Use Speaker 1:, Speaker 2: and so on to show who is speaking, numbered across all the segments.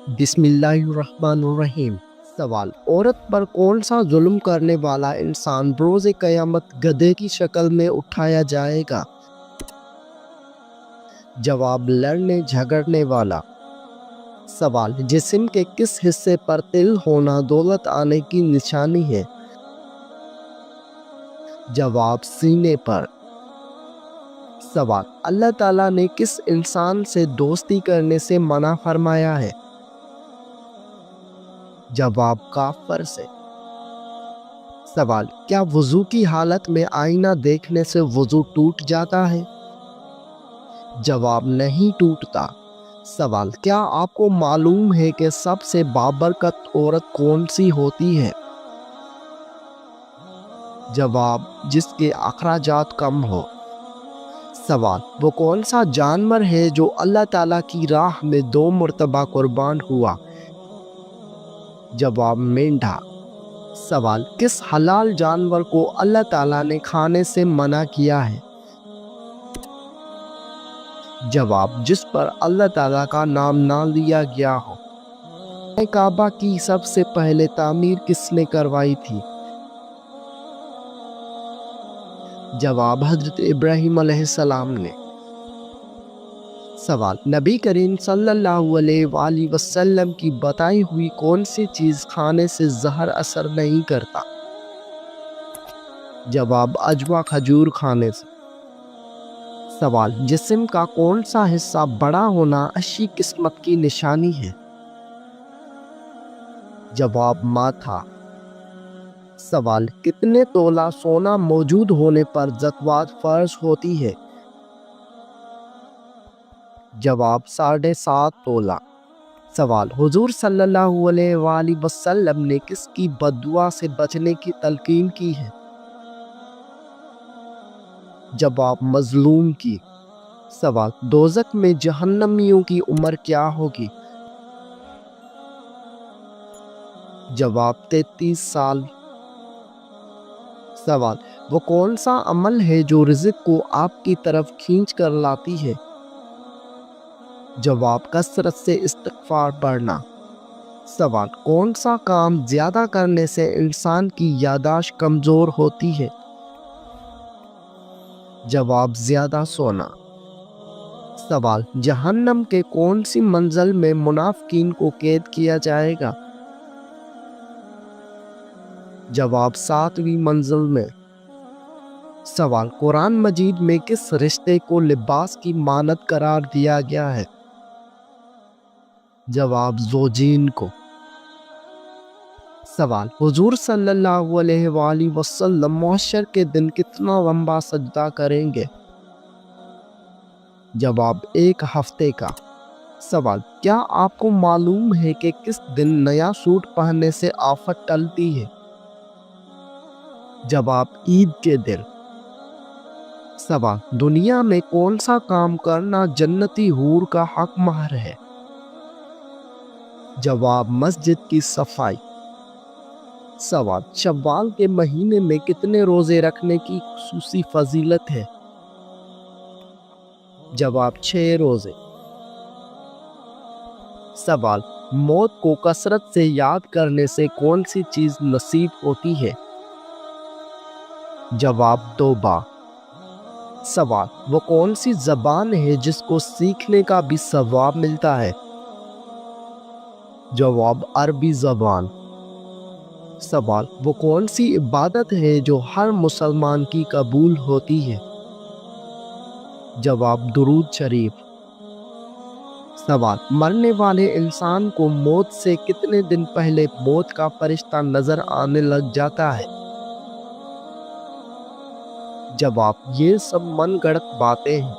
Speaker 1: بسم اللہ الرحمن الرحیم۔ سوال: عورت پر کون سا ظلم کرنے والا انسان روز قیامت گدھے کی شکل میں اٹھایا جائے گا؟ جواب: لڑنے جھگڑنے والا۔ سوال: جسم کے کس حصے پر تل ہونا دولت آنے کی نشانی ہے؟ جواب: سینے پر۔ سوال: اللہ تعالیٰ نے کس انسان سے دوستی کرنے سے منع فرمایا ہے؟ جواب: کافر سے۔ سوال: کیا وضو کی حالت میں آئینہ دیکھنے سے وضو ٹوٹ جاتا ہے؟ جواب: نہیں ٹوٹتا۔ سوال: کیا آپ کو معلوم ہے کہ سب سے بابرکت عورت کون سی ہوتی ہے؟ جواب: جس کے اخراجات کم ہو۔ سوال: وہ کون سا جانور ہے جو اللہ تعالیٰ کی راہ میں 2 مرتبہ قربان ہوا؟ جواب: مینڈھا۔ سوال: کس حلال جانور کو اللہ تعالیٰ نے کھانے سے منع کیا ہے؟ جواب: جس پر اللہ تعالیٰ کا نام نہ لیا گیا ہو۔ کعبہ کی سب سے پہلے تعمیر کس نے کروائی تھی؟ جواب: حضرت ابراہیم علیہ السلام نے۔ سوال: نبی کریم صلی اللہ علیہ وآلہ وسلم کی بتائی ہوئی کون سی چیز کھانے سے زہر اثر نہیں کرتا؟ جواب: عجوہ کھجور کھانے سے۔ سوال: جسم کا کون سا حصہ بڑا ہونا اچھی قسمت کی نشانی ہے؟ جواب: ماتھا۔ سوال: کتنے تولہ سونا موجود ہونے پر زکوٰۃ فرض ہوتی ہے؟ جواب: 7.5 تولہ۔ سوال: حضور صلی اللہ علیہ وآلہ وسلم نے کس کی بد دعا سے بچنے کی تلقین کی ہے؟ جواب: مظلوم کی۔ سوال: دوزخ میں جہنمیوں کی عمر کیا ہوگی؟ جواب: 33 سال۔ سوال: وہ کون سا عمل ہے جو رزق کو آپ کی طرف کھینچ کر لاتی ہے؟ جواب: کثرت سے استغفار پڑھنا۔ سوال: کون سا کام زیادہ کرنے سے انسان کی یادداشت کمزور ہوتی ہے؟ جواب: زیادہ سونا۔ سوال: جہنم کے کون سی منزل میں منافقین کو قید کیا جائے گا؟ جواب: 7ویں منزل میں۔ سوال: قرآن مجید میں کس رشتے کو لباس کی مانند قرار دیا گیا ہے؟ جواب: زوجین کو۔ سوال: حضور صلی اللہ علیہ وآلہ وسلم محشر کے دن کتنا لمبا سجدہ کریں گے؟ جواب: 1 ہفتے کا۔ سوال: کیا آپ کو معلوم ہے کہ کس دن نیا سوٹ پہننے سے آفت ٹلتی ہے؟ جواب: عید کے دن۔ سوال: دنیا میں کون سا کام کرنا جنتی حور کا حق مہر ہے؟ جواب: مسجد کی صفائی۔ سوال: شوال کے مہینے میں کتنے روزے رکھنے کی خصوصی فضیلت ہے؟ جواب: 6 روزے۔ سوال: موت کو کثرت سے یاد کرنے سے کون سی چیز نصیب ہوتی ہے؟ جواب: توبہ۔ سوال: وہ کون سی زبان ہے جس کو سیکھنے کا بھی ثواب ملتا ہے؟ جواب: عربی زبان۔ سوال: وہ کون سی عبادت ہے جو ہر مسلمان کی قبول ہوتی ہے؟ جواب: درود شریف۔ سوال: مرنے والے انسان کو موت سے کتنے دن پہلے موت کا فرشتہ نظر آنے لگ جاتا ہے؟ جواب: یہ سب من گھڑت باتیں ہیں۔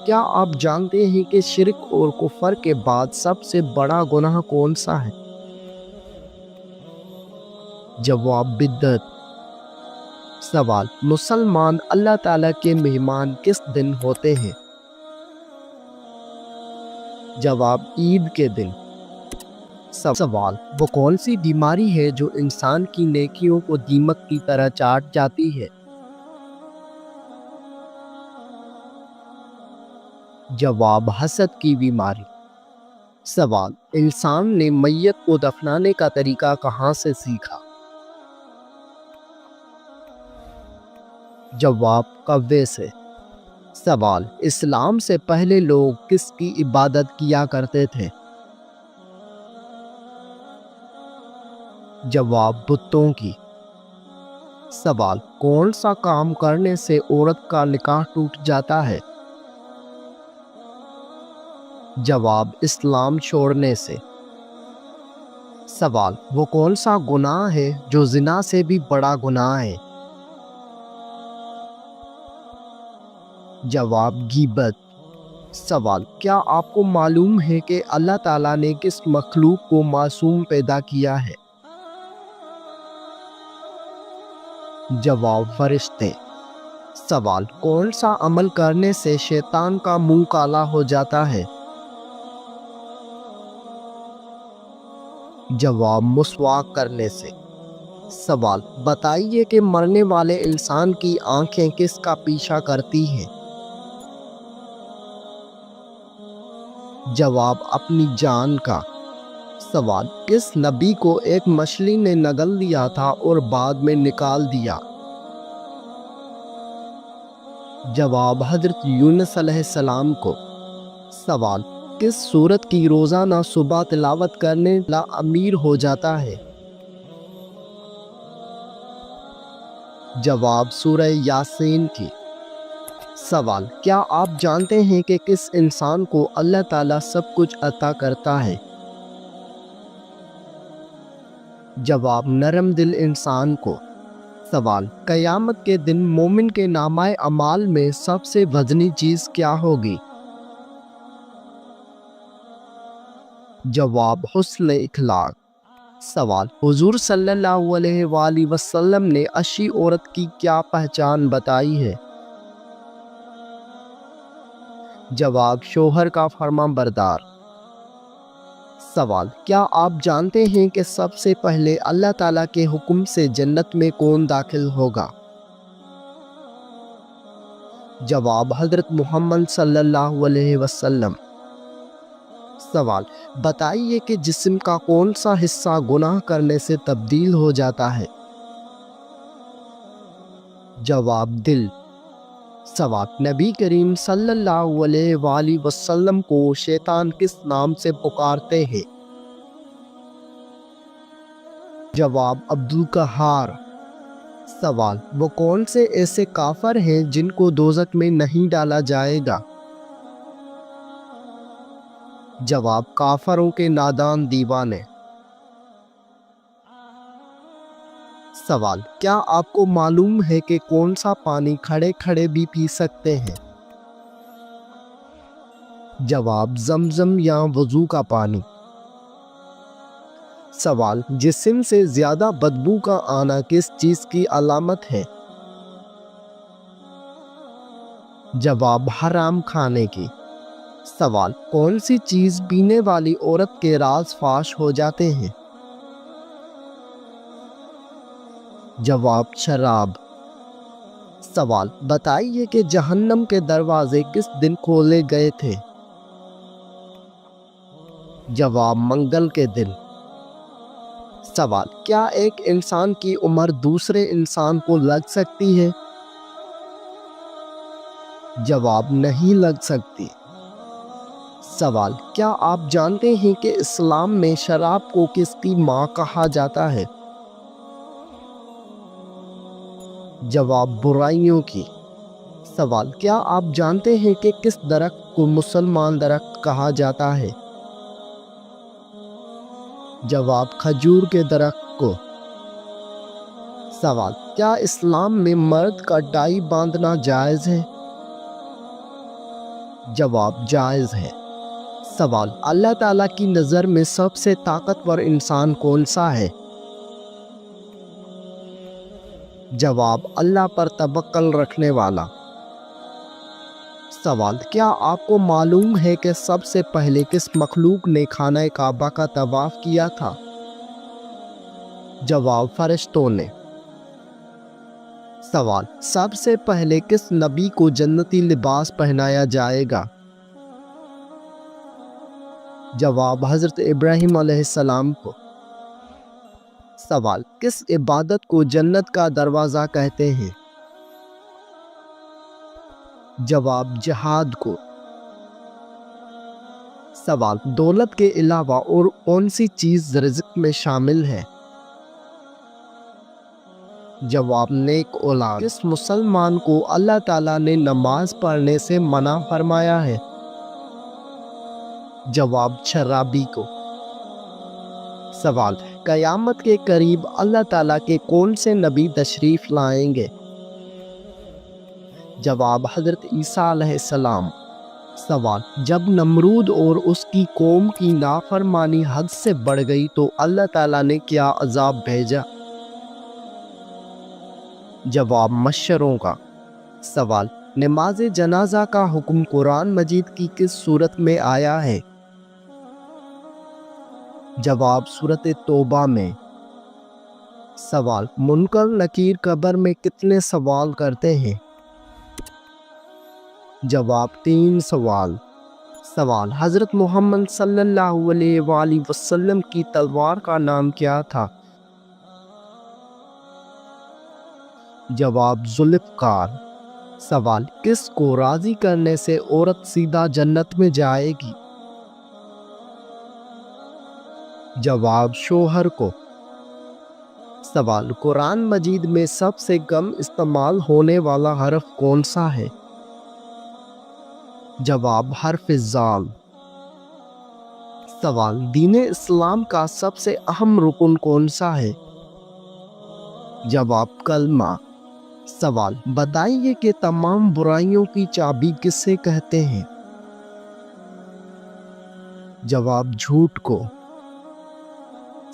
Speaker 1: کیا آپ جانتے ہیں کہ شرک اور کفر کے بعد سب سے بڑا گناہ کون سا ہے؟ جواب: بدعت۔ سوال: مسلمان اللہ تعالیٰ کے مہمان کس دن ہوتے ہیں؟ جواب: عید کے دن۔ سوال: وہ کون سی بیماری ہے جو انسان کی نیکیوں کو دیمک کی طرح چاٹ جاتی ہے؟ جواب: حسد کی بیماری۔ سوال، انسان نے میت کو دفنانے کا طریقہ کہاں سے سیکھا؟ جواب، کوے سے۔ سوال، اسلام سے پہلے لوگ کس کی عبادت کیا کرتے تھے؟ جواب، بتوں کی۔ سوال، کون سا کام کرنے سے عورت کا نکاح ٹوٹ جاتا ہے؟ جواب، اسلام چھوڑنے سے۔ سوال، وہ کون سا گناہ ہے جو زنا سے بھی بڑا گناہ ہے؟ جواب، غیبت۔ سوال، کیا آپ کو معلوم ہے کہ اللہ تعالیٰ نے کس مخلوق کو معصوم پیدا کیا ہے؟ جواب، فرشتے۔ سوال، کون سا عمل کرنے سے شیطان کا منہ کالا ہو جاتا ہے؟ جواب، مسواک کرنے سے۔ سوال، بتائیے کہ مرنے والے انسان کی آنکھیں کس کا پیچھا کرتی ہیں؟ جواب، اپنی جان کا۔ سوال، کس نبی کو ایک مچھلی نے نگل دیا تھا اور بعد میں نکال دیا؟ جواب، حضرت یونس علیہ السلام کو۔ سوال، کس سورت کی روزانہ صبح تلاوت کرنے لا امیر ہو جاتا ہے؟ جواب، سورہ یاسین کی۔ سوال، کیا آپ جانتے ہیں کہ کس انسان کو اللہ تعالیٰ سب کچھ عطا کرتا ہے؟ جواب، نرم دل انسان کو۔ سوال، قیامت کے دن مومن کے نامہ اعمال میں سب سے وزنی چیز کیا ہوگی؟ جواب، حسن اخلاق۔ سوال، حضور صلی اللہ علیہ وآلہ وسلم نے اچھی عورت کی کیا پہچان بتائی ہے؟ جواب، شوہر کا فرمان بردار۔ سوال، کیا آپ جانتے ہیں کہ سب سے پہلے اللہ تعالیٰ کے حکم سے جنت میں کون داخل ہوگا؟ جواب، حضرت محمد صلی اللہ علیہ وسلم۔ سوال، بتائیے کہ جسم کا کون سا حصہ گناہ کرنے سے تبدیل ہو جاتا ہے؟ جواب، دل۔ سوال، نبی کریم صلی اللہ علیہ وآلہ وسلم کو شیطان کس نام سے پکارتے ہیں؟ جواب، عبدالقہار۔ سوال، وہ کون سے ایسے کافر ہیں جن کو دوزخ میں نہیں ڈالا جائے گا؟ جواب، کافروں کے نادان دیوانے۔ سوال، کیا آپ کو معلوم ہے کہ کون سا پانی کھڑے کھڑے بھی پی سکتے ہیں؟ جواب، زمزم یا وضو کا پانی۔ سوال، جسم سے زیادہ بدبو کا آنا کس چیز کی علامت ہے؟ جواب، حرام کھانے کی۔ سوال، کون سی چیز پینے والی عورت کے راز فاش ہو جاتے ہیں؟ جواب، شراب۔ سوال، بتائیے کہ جہنم کے دروازے کس دن کھولے گئے تھے؟ جواب، منگل کے دن۔ سوال، کیا ایک انسان کی عمر دوسرے انسان کو لگ سکتی ہے؟ جواب، نہیں لگ سکتی۔ سوال، کیا آپ جانتے ہیں کہ اسلام میں شراب کو کس کی ماں کہا جاتا ہے؟ جواب، برائیوں کی۔ سوال، کیا آپ جانتے ہیں کہ کس درخت کو مسلمان درخت کہا جاتا ہے؟ جواب، کھجور کے درخت کو۔ سوال، کیا اسلام میں مرد کا ٹائی باندھنا جائز ہے؟ جواب، جائز ہے۔ سوال، اللہ تعالیٰ کی نظر میں سب سے طاقتور انسان کون سا ہے؟ جواب، اللہ پر توکل رکھنے والا۔ سوال، کیا آپ کو معلوم ہے کہ سب سے پہلے کس مخلوق نے خانہ کعبہ کا طواف کیا تھا؟ جواب، فرشتوں نے۔ سوال، سب سے پہلے کس نبی کو جنتی لباس پہنایا جائے گا؟ جواب حضرت ابراہیم علیہ السلام کو۔ سوال کس عبادت کو جنت کا دروازہ کہتے ہیں؟ جواب جہاد کو۔ سوال دولت کے علاوہ اور کون سی چیز رزق میں شامل ہے؟ جواب نیک اولاد۔ کس مسلمان کو اللہ تعالیٰ نے نماز پڑھنے سے منع فرمایا ہے؟ جواب شرابی کو۔ سوال قیامت کے قریب اللہ تعالیٰ کے کون سے نبی تشریف لائیں گے؟ جواب حضرت عیسیٰ علیہ السلام۔ سوال جب نمرود اور اس کی قوم کی نافرمانی حد سے بڑھ گئی تو اللہ تعالیٰ نے کیا عذاب بھیجا؟ جواب مچھروں کا۔ سوال نماز جنازہ کا حکم قرآن مجید کی کس سورت میں آیا ہے؟ جواب سورۃ توبہ میں۔ سوال منکر نکیر قبر میں کتنے سوال کرتے ہیں؟ جواب 3 سوال۔ سوال حضرت محمد صلی اللہ علیہ وآلہ وسلم کی تلوار کا نام کیا تھا؟ جواب ذوالفقار۔ سوال کس کو راضی کرنے سے عورت سیدھا جنت میں جائے گی؟ جواب شوہر کو۔ سوال قرآن مجید میں سب سے کم استعمال ہونے والا حرف کون سا ہے؟ جواب حرف ذال۔ سوال دین اسلام کا سب سے اہم رکن کون سا ہے؟ جواب کلمہ۔ سوال بتائیے کہ تمام برائیوں کی چابی کسے کہتے ہیں؟ جواب جھوٹ کو۔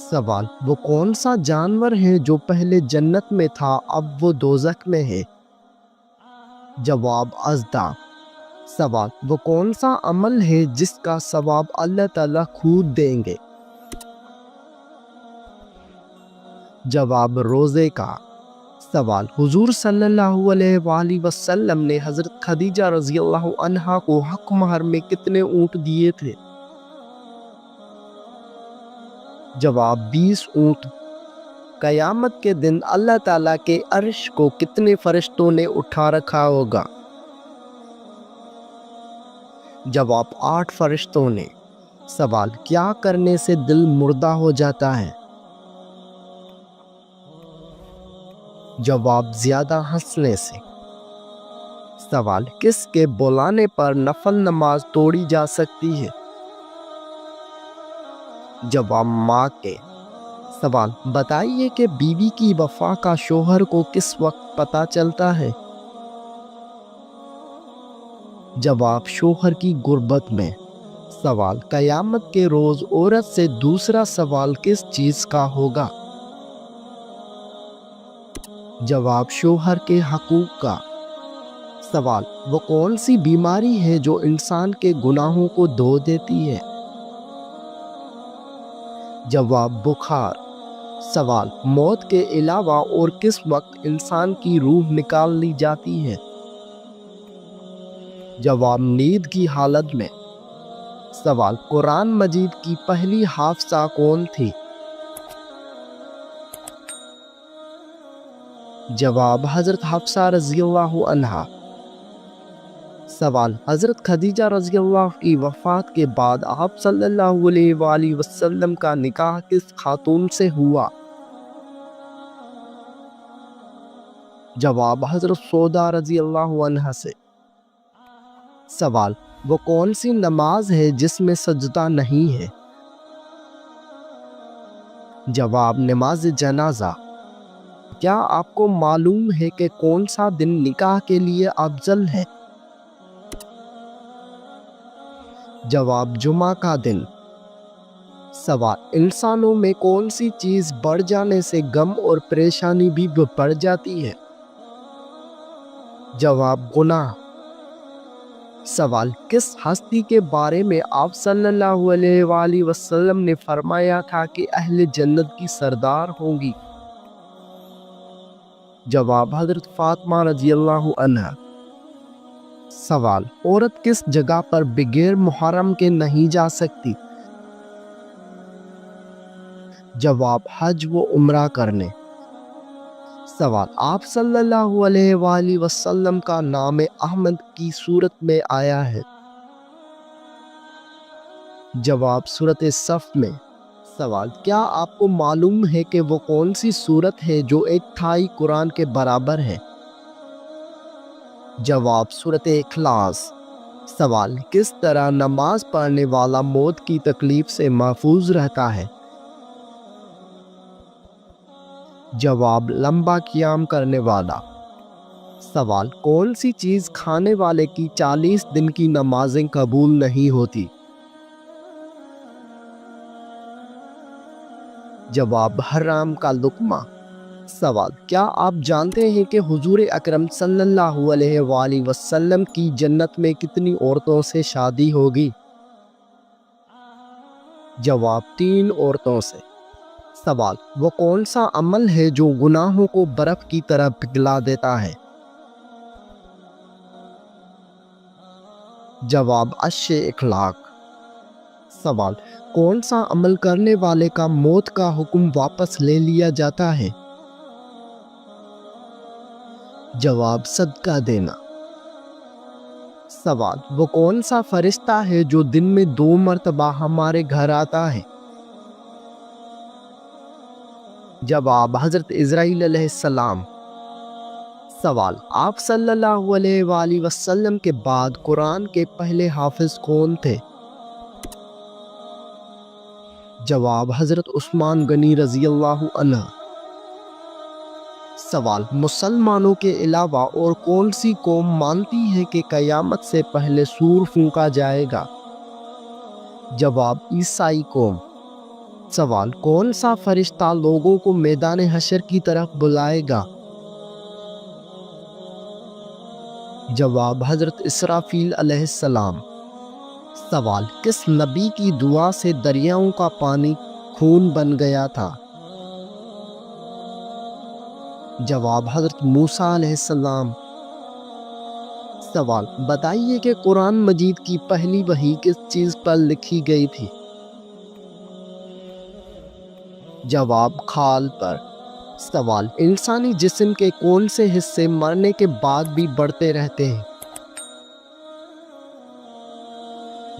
Speaker 1: سوال وہ کون سا جانور ہے جو پہلے جنت میں تھا اب وہ دوزخ میں ہے؟ جواب اژدھا۔ سوال وہ کون سا عمل ہے جس کا ثواب اللہ تعالیٰ خود دیں گے؟ جواب روزے کا۔ سوال حضور صلی اللہ علیہ وآلہ وسلم نے حضرت خدیجہ رضی اللہ عنہا کو حق مہر میں کتنے اونٹ دیے تھے؟ جواب 20 اونٹ۔ قیامت کے دن اللہ تعالیٰ کے عرش کو کتنے فرشتوں نے اٹھا رکھا ہوگا؟ جواب 8 فرشتوں نے۔ سوال کیا کرنے سے دل مردہ ہو جاتا ہے؟ جواب زیادہ ہنسنے سے۔ سوال کس کے بلانے پر نفل نماز توڑی جا سکتی ہے؟ جواب ماں کے۔ سوال بتائیے کہ بیوی کی وفا کا شوہر کو کس وقت پتہ چلتا ہے؟ جواب شوہر کی غربت میں۔ سوال قیامت کے روز عورت سے دوسرا سوال کس چیز کا ہوگا؟ جواب شوہر کے حقوق کا۔ سوال وہ کون سی بیماری ہے جو انسان کے گناہوں کو دھو دیتی ہے؟ جواب بخار۔ سوال موت کے علاوہ اور کس وقت انسان کی روح نکال لی جاتی ہے؟ جواب نیند کی حالت میں۔ سوال قرآن مجید کی پہلی حافظہ کون تھی؟ جواب حضرت حفصہ رضی اللہ عنہا۔ سوال حضرت خدیجہ رضی اللہ کی وفات کے بعد آپ صلی اللہ علیہ وآلہ وسلم کا نکاح کس خاتون سے ہوا؟ جواب حضرت سودا رضی اللہ عنہا سے۔ سوال وہ کون سی نماز ہے جس میں سجدہ نہیں ہے؟ جواب نماز جنازہ۔ کیا آپ کو معلوم ہے کہ کون سا دن نکاح کے لیے افضل ہے؟ جواب جمعہ کا دن۔ سوال انسانوں میں کون سی چیز بڑھ جانے سے غم اور پریشانی بھی بڑھ جاتی ہے؟ جواب گناہ۔ سوال کس ہستی کے بارے میں آپ صلی اللہ علیہ وآلہ وسلم نے فرمایا تھا کہ اہل جنت کی سردار ہوں گی؟ جواب حضرت فاطمہ رضی اللہ عنہا۔ سوال عورت کس جگہ پر بغیر محرم کے نہیں جا سکتی؟ جواب حج و عمرہ کرنے۔ سوال آپ صلی اللہ علیہ وآلہ وسلم کا نام احمد کی صورت میں آیا ہے؟ جواب سورۃ صف میں۔ سوال کیا آپ کو معلوم ہے کہ وہ کون سی صورت ہے جو ایک تہائی قرآن کے برابر ہے؟ جواب سورۃ اخلاص۔ سوال کس طرح نماز پڑھنے والا موت کی تکلیف سے محفوظ رہتا ہے؟ جواب لمبا قیام کرنے والا۔ سوال کون سی چیز کھانے والے کی 40 دن کی نمازیں قبول نہیں ہوتی؟ جواب حرام کا لقمہ۔ سوال کیا آپ جانتے ہیں کہ حضور اکرم صلی اللہ علیہ وآلہ وسلم کی جنت میں کتنی عورتوں سے شادی ہوگی؟ جواب 3 عورتوں سے۔ سوال وہ کون سا عمل ہے جو گناہوں کو برف کی طرح پگھلا دیتا ہے؟ جواب اچھے اخلاق۔ سوال کون سا عمل کرنے والے کا موت کا حکم واپس لے لیا جاتا ہے؟ جواب صدقہ دینا۔ سوال وہ کون سا فرشتہ ہے جو دن میں 2 مرتبہ ہمارے گھر آتا ہے؟ جواب حضرت عزرائیل علیہ السلام۔ سوال آپ صلی اللہ علیہ وآلہ وسلم کے بعد قرآن کے پہلے حافظ کون تھے؟ جواب حضرت عثمان غنی رضی اللہ عنہ۔ سوال مسلمانوں کے علاوہ اور کون سی قوم مانتی ہے کہ قیامت سے پہلے سور پھونکا جائے گا؟ جواب عیسائی قوم۔ سوال کون سا فرشتہ لوگوں کو میدان حشر کی طرف بلائے گا؟ جواب حضرت اسرافیل علیہ السلام۔ سوال کس نبی کی دعا سے دریاؤں کا پانی خون بن گیا تھا؟ جواب حضرت موسیٰ علیہ السلام۔ سوال بتائیے کہ قرآن مجید کی پہلی وحی کس چیز پر لکھی گئی تھی؟ جواب کھال پر۔ سوال انسانی جسم کے کون سے حصے مرنے کے بعد بھی بڑھتے رہتے ہیں؟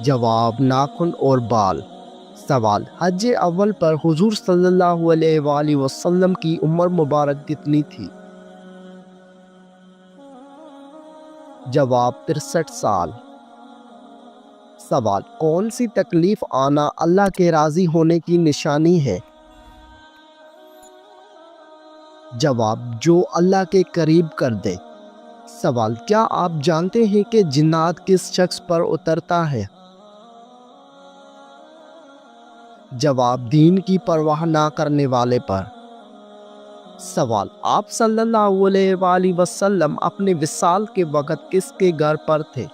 Speaker 1: جواب ناخن اور بال۔ سوال حج اول پر حضور صلی اللہ علیہ وآلہ وسلم کی عمر مبارک کتنی تھی؟ جواب 63 سال۔ سوال کون سی تکلیف آنا اللہ کے راضی ہونے کی نشانی ہے؟ جواب جو اللہ کے قریب کر دے۔ سوال کیا آپ جانتے ہیں کہ جنات کس شخص پر اترتا ہے؟ جواب دین کی پرواہ نہ کرنے والے پر۔ سوال آپ صلی اللہ علیہ وآلہ وسلم اپنے وصال کے وقت کس کے گھر پر تھے؟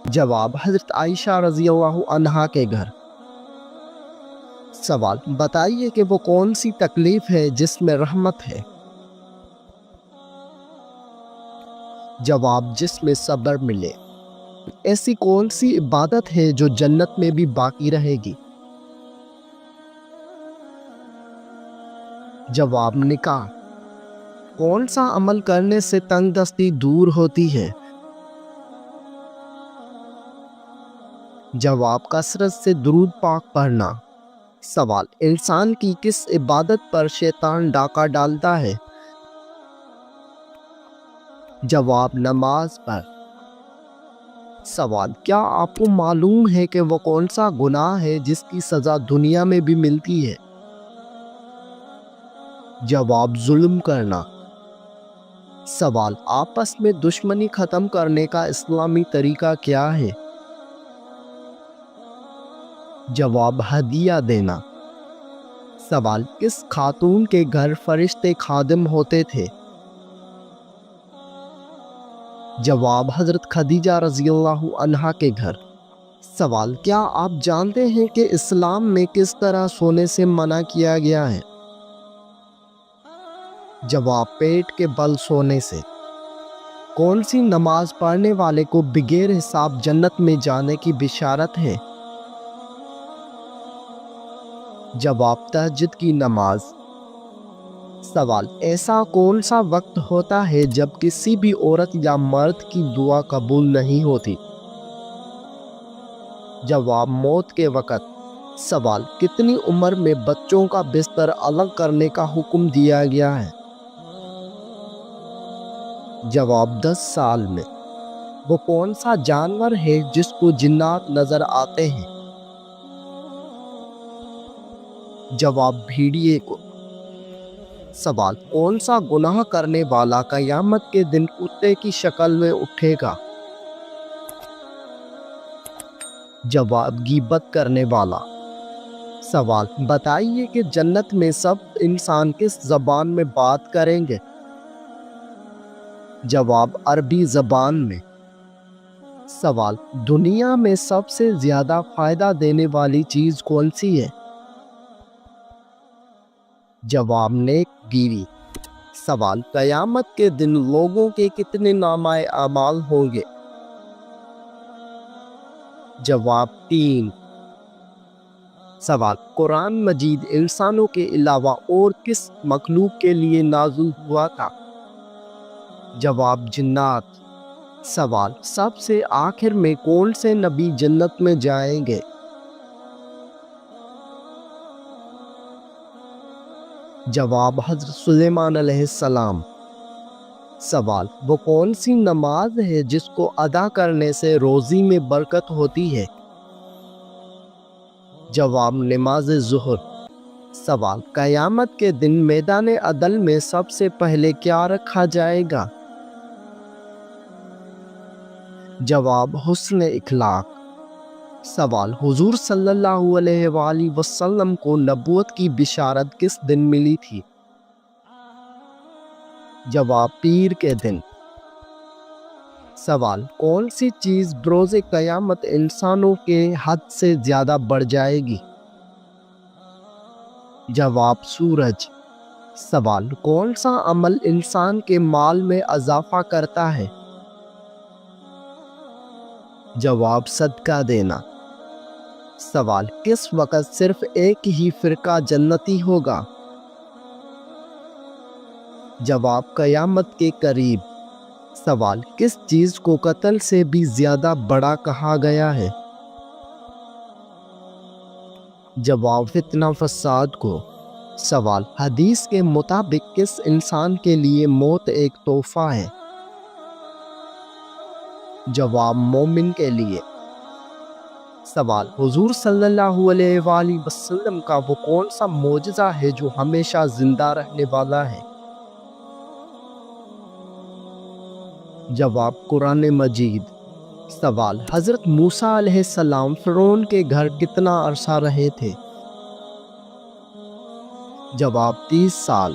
Speaker 1: جواب حضرت عائشہ رضی اللہ عنہا کے گھر۔ سوال بتائیے کہ وہ کون سی تکلیف ہے جس میں رحمت ہے؟ جواب جس میں صبر ملے۔ ایسی کون سی عبادت ہے جو جنت میں بھی باقی رہے گی؟ جواب نکاح۔ کون سا عمل کرنے سے تنگ دستی دور ہوتی ہے؟ جواب کثرت سے درود پاک پڑھنا۔ سوال انسان کی کس عبادت پر شیطان ڈاکہ ڈالتا ہے؟ جواب نماز پر۔ سوال کیا آپ کو معلوم ہے کہ وہ کون سا گناہ ہے جس کی سزا دنیا میں بھی ملتی ہے؟ جواب ظلم کرنا۔ سوال آپس میں دشمنی ختم کرنے کا اسلامی طریقہ کیا ہے؟ جواب ہدیہ دینا۔ سوال کس خاتون کے گھر فرشتے خادم ہوتے تھے؟ جواب حضرت خدیجہ رضی اللہ عنہا کے گھر۔ سوال کیا آپ جانتے ہیں کہ اسلام میں کس طرح سونے سے منع کیا گیا ہے؟ جواب پیٹ کے بل سونے سے۔ کون سی نماز پڑھنے والے کو بغیر حساب جنت میں جانے کی بشارت ہے؟ جواب تہجد کی نماز۔ سوال ایسا کون سا وقت ہوتا ہے جب کسی بھی عورت یا مرد کی دعا قبول نہیں ہوتی؟ جواب موت کے وقت۔ سوال کتنی عمر میں بچوں کا بستر الگ کرنے کا حکم دیا گیا ہے؟ جواب 10 سال میں۔ وہ کون سا جانور ہے جس کو جنات نظر آتے ہیں؟ جواب بھیڑیے کو۔ سوال کون سا گناہ کرنے والا قیامت کے دن کتے کی شکل میں اٹھے گا؟ جواب غیبت کرنے والا۔ سوال بتائیے کہ جنت میں سب انسان کس زبان میں بات کریں گے؟ جواب عربی زبان میں۔ سوال دنیا میں سب سے زیادہ فائدہ دینے والی چیز کون سی ہے؟ جواب نیک گیری۔ سوال قیامت کے دن لوگوں کے کتنے نامہ اعمال ہوں گے؟ جواب 3۔ سوال قرآن مجید انسانوں کے علاوہ اور کس مخلوق کے لیے نازل ہوا تھا؟ جواب جنات۔ سوال سب سے آخر میں کون سے نبی جنت میں جائیں گے؟ جواب حضرت سلیمان علیہ السلام۔ سوال وہ کون سی نماز ہے جس کو ادا کرنے سے روزی میں برکت ہوتی ہے؟ جواب نماز ظہر۔ سوال قیامت کے دن میدان عدل میں سب سے پہلے کیا رکھا جائے گا؟ جواب حسن اخلاق۔ سوال حضور صلی اللہ علیہ وآلہ وسلم کو نبوت کی بشارت کس دن ملی تھی؟ جواب پیر کے دن۔ سوال کون سی چیز بروز قیامت انسانوں کے حد سے زیادہ بڑھ جائے گی؟ جواب سورج۔ سوال کون سا عمل انسان کے مال میں اضافہ کرتا ہے؟ جواب صدقہ دینا۔ سوال کس وقت صرف ایک ہی فرقہ جنتی ہوگا؟ جواب قیامت کے قریب۔ سوال کس چیز کو قتل سے بھی زیادہ بڑا کہا گیا ہے؟ جواب فتنہ فساد کو۔ سوال حدیث کے مطابق کس انسان کے لیے موت ایک تحفہ ہے؟ جواب مومن کے لیے۔ سوال حضور صلی اللہ علیہ وآلہ وسلم کا وہ کون سا معجزہ ہے جو ہمیشہ زندہ رہنے والا ہے؟ جواب قرآن مجید۔ سوال حضرت موسیٰ علیہ السلام فرعون کے گھر کتنا عرصہ رہے تھے؟ جواب 30 سال۔